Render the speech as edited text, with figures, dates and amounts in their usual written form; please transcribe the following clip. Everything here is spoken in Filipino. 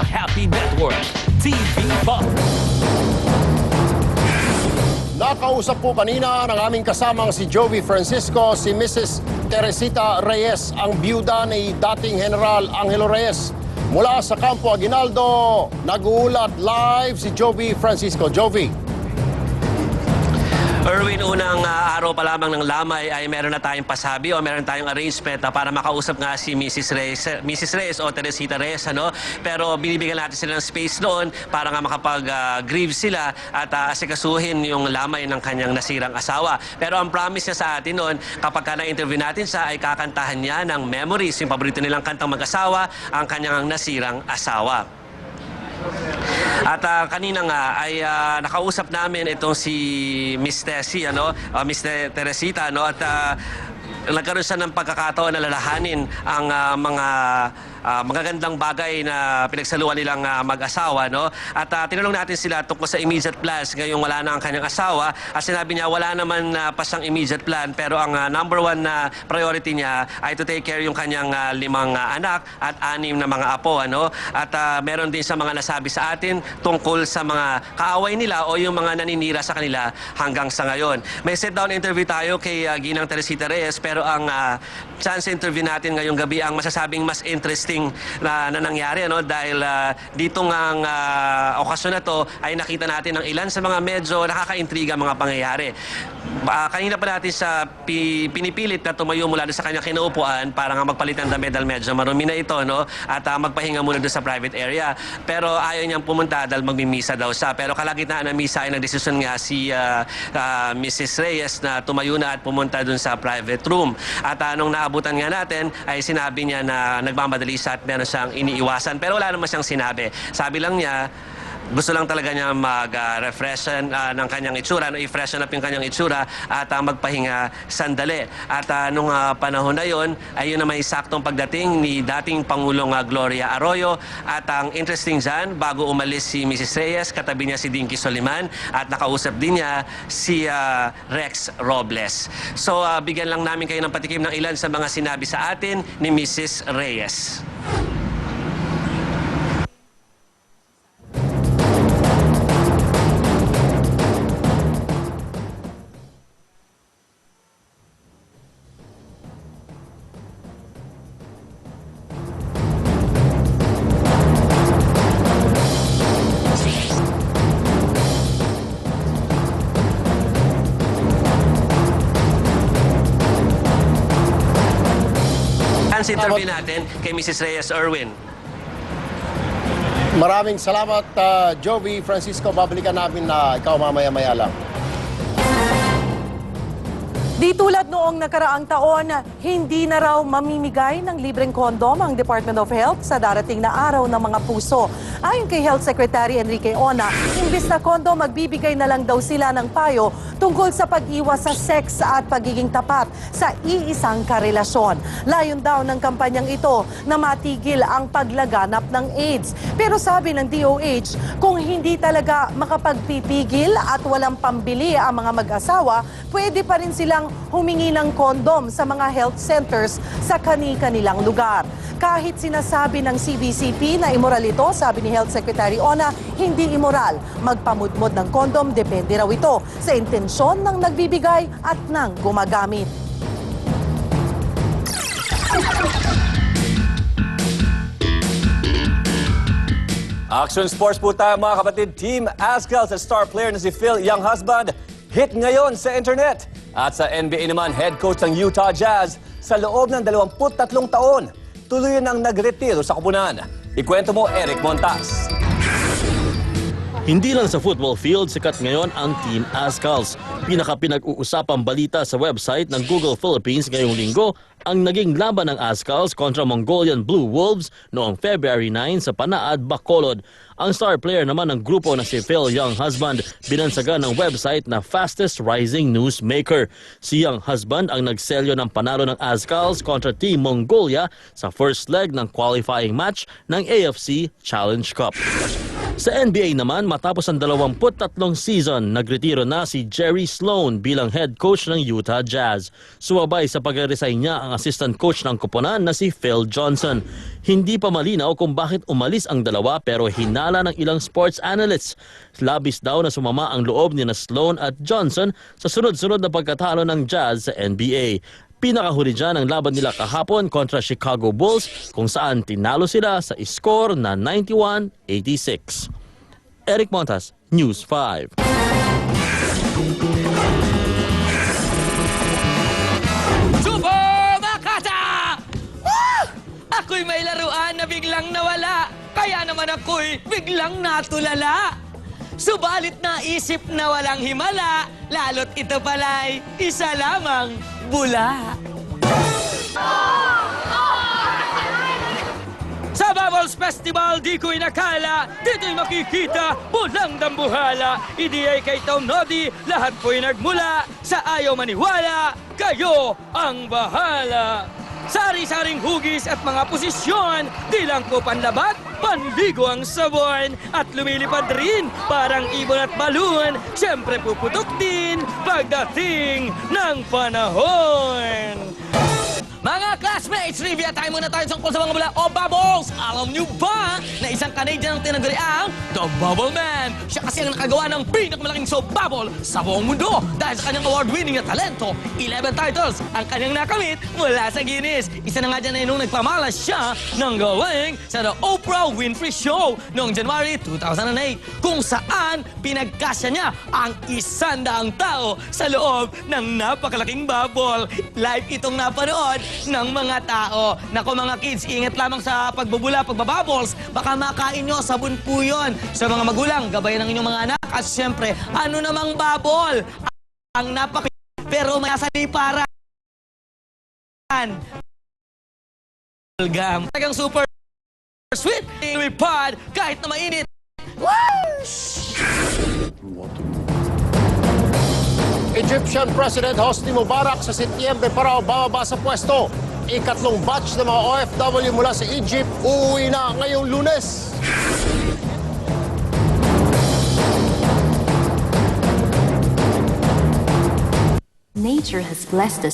Happy Network TV Pop. Nakausap po kanina ng aming kasamang si Joey Francisco, si Mrs. Teresita Reyes, ang byuda ni dating General Angelo Reyes. Mula sa Campo Aguinaldo, nag-uulat live si Joey Francisco. Joey. Erwin, unang araw pa lamang ng lamay ay meron na tayong pasabi o meron tayong arrangement para makausap nga si Mrs. Reyes o Teresita Reyes. Pero binibigyan natin sila ng space doon para nga makapag-grieve sila at asikasuhin yung lamay ng kanyang nasirang asawa. Pero ang promise niya sa atin noon, kapag na-interview natin siya, ay kakantahan niya ng Memories, yung paborito nilang kantang mag-asawa, ang kanyang nasirang asawa. At kanina nga ay nakausap namin itong si Miss Tessie, Miss Teresita, at nagkaroon siya ng pagkakataon na lalahanin ang mga magagandang bagay na pinagsaluhan nilang mag-asawa. At tinanong natin sila tungkol sa immediate plans ngayong wala na ang kanyang asawa. At sinabi niya wala naman pa siyang immediate plan, pero ang number one na priority niya ay to take care yung kanyang 5 anak at 6 na mga apo. At meron din sa mga nasabi sa atin tungkol sa mga kaaway nila o yung mga naninira sa kanila hanggang sa ngayon. May sit-down interview tayo kay Ginang Teresita Reyes, pero ang chance interview natin ngayong gabi ang masasabing mas interesting na nangyari, dahil dito ngang okasyon na to ay nakita natin ng ilan sa mga medyo nakakaintriga mga pangyayari. Kanina pa natin sa pinipilit na tumayo mula doon sa kanyang kinaupuan para nga magpalit ng damit dahil medyo marumi na ito, at magpahinga muna doon sa private area. Pero ayaw niyang pumunta dahil magmimisa daw siya. Pero kalagitnaan ng misa ay nagdesisyon nga si Mrs. Reyes na tumayo na at pumunta doon sa private room. At nung naabutan nga natin ay sinabi niya na nagmamadali siya at meron siyang iniiwasan. Pero wala naman siyang sinabi. Sabi lang niya, gusto lang talaga niya mag-refreshen ng kanyang itsura, i-freshen up yung kanyang itsura at magpahinga sandali. At nung panahon na yon, ay yun na may saktong pagdating ni dating Pangulong Gloria Arroyo. At ang interesting dyan, bago umalis si Mrs. Reyes, katabi niya si Dinky Soliman at nakausap din niya si Rex Robles. So bigyan lang namin kayo ng patikim ng ilan sa mga sinabi sa atin ni Mrs. Reyes. Interview natin kay Mrs. Reyes. Erwin. Maraming salamat, Joey Francisco. Babalikan namin na ikaw mamaya-maya lang. Di tulad noong nakaraang taon, hindi na raw mamimigay ng libreng kondom ang Department of Health sa darating na araw ng mga puso. Ayon kay Health Secretary Enrique Ona, imbis na kondom, magbibigay na lang daw sila ng payo tungkol sa pag-iwas sa sex at pagiging tapat sa iisang karelasyon. Layon daw ng kampanyang ito na matigil ang paglaganap ng AIDS. Pero sabi ng DOH, kung hindi talaga makapagpipigil at walang pambili ang mga mag-asawa, pwede pa rin silang humingi ng kondom sa mga health centers sa kani-kanilang lugar. Kahit sinasabi ng CBCP na immoral ito, sabi ni Health Secretary Ona, hindi immoral. Magpamudmod ng kondom, depende raw ito sa intensyon ng nagbibigay at ng gumagamit. Action Sports po tayo mga kapatid. Team Azkal sa star player na si Phil Younghusband hit ngayon sa internet. At sa NBA naman, head coach ng Utah Jazz sa loob ng 23 taon. Tuloy nang nagretiro sa koponan. Ikwento mo, Eric Montas. Hindi lang sa football field, sikat ngayon ang Team Azkals. Pinaka-pinag-uusapang balita sa website ng Google Philippines ngayong linggo ang naging laban ng Azkals kontra Mongolian Blue Wolves noong February 9 sa Panaad, Bacolod. Ang star player naman ng grupo na si Phil Younghusband binansagan ng website na fastest rising newsmaker. Si Younghusband ang nagselyo ng panalo ng Azkals kontra Team Mongolia sa first leg ng qualifying match ng AFC Challenge Cup. Sa NBA naman, matapos ang 23 season, nagretiro na si Jerry Sloan bilang head coach ng Utah Jazz. Sumabay sa pag-resign niya ang assistant coach ng koponan na si Phil Johnson. Hindi pa malinaw kung bakit umalis ang dalawa pero hinala ng ilang sports analysts. Labis daw na sumama ang loob ni na Sloan at Johnson sa sunod-sunod na pagkatalo ng Jazz sa NBA. Pinakahuli dyan ang laban nila kahapon kontra Chicago Bulls kung saan tinalo sila sa score na 91-86. Eric Montas, News 5. Super Makata! Ako'y may laruan na biglang nawala. Kaya naman ako'y biglang natulala. Subalit naisip na walang himala, lalo't ito pala'y isa lamang bula. Sa Bubbles Festival, di ko'y nakala, dito'y makikita, bulang dambuhala. Idi ay kay Tom Nodi, lahat po'y nagmula. Sa ayaw maniwala, kayo ang bahala. Sari-saring hugis at mga posisyon, di lang po panlabat, panligo ang sabon. At lumilipad rin, parang ibon at balon. Siyempre puputok din, pagdating ng panahon. Mga classmates, trivia time muna tayo tungkol sa mga bula o bubbles. Alam niyo ba na isang Canadian ang tinaguri ang The Bubble Man? Siya kasi ang nakagawa ng pinakamalaking soap bubble sa buong mundo. Dahil sa kanyang award-winning na talento, 11 titles ang kanyang nakamit mula sa Guinness. Isa na nga dyan ay nung nagpamalas siya ng gawain sa The Oprah Winfrey Show noong January 2008, kung saan pinagkasya niya ang 100 tao sa loob ng napakalaking bubble. Live itong napanood ng mga tao. Nako mga kids, ingat lamang sa pagbubula, pagbabubbles. Baka makain nyo, sabon po yun. Sa mga magulang, gabayan ng inyong mga anak. At syempre, ano namang bubble? Ang pero may saliparan. Gam. Talagang super sweet. Lumipad kahit na mainit. Egyptian President Hosni Mubarak sa Setyembre pa raw bababa sa pwesto. Ikatlong batch ng mga OFW mula sa Egypt uuwi na ngayong Lunes. Nature has blessed us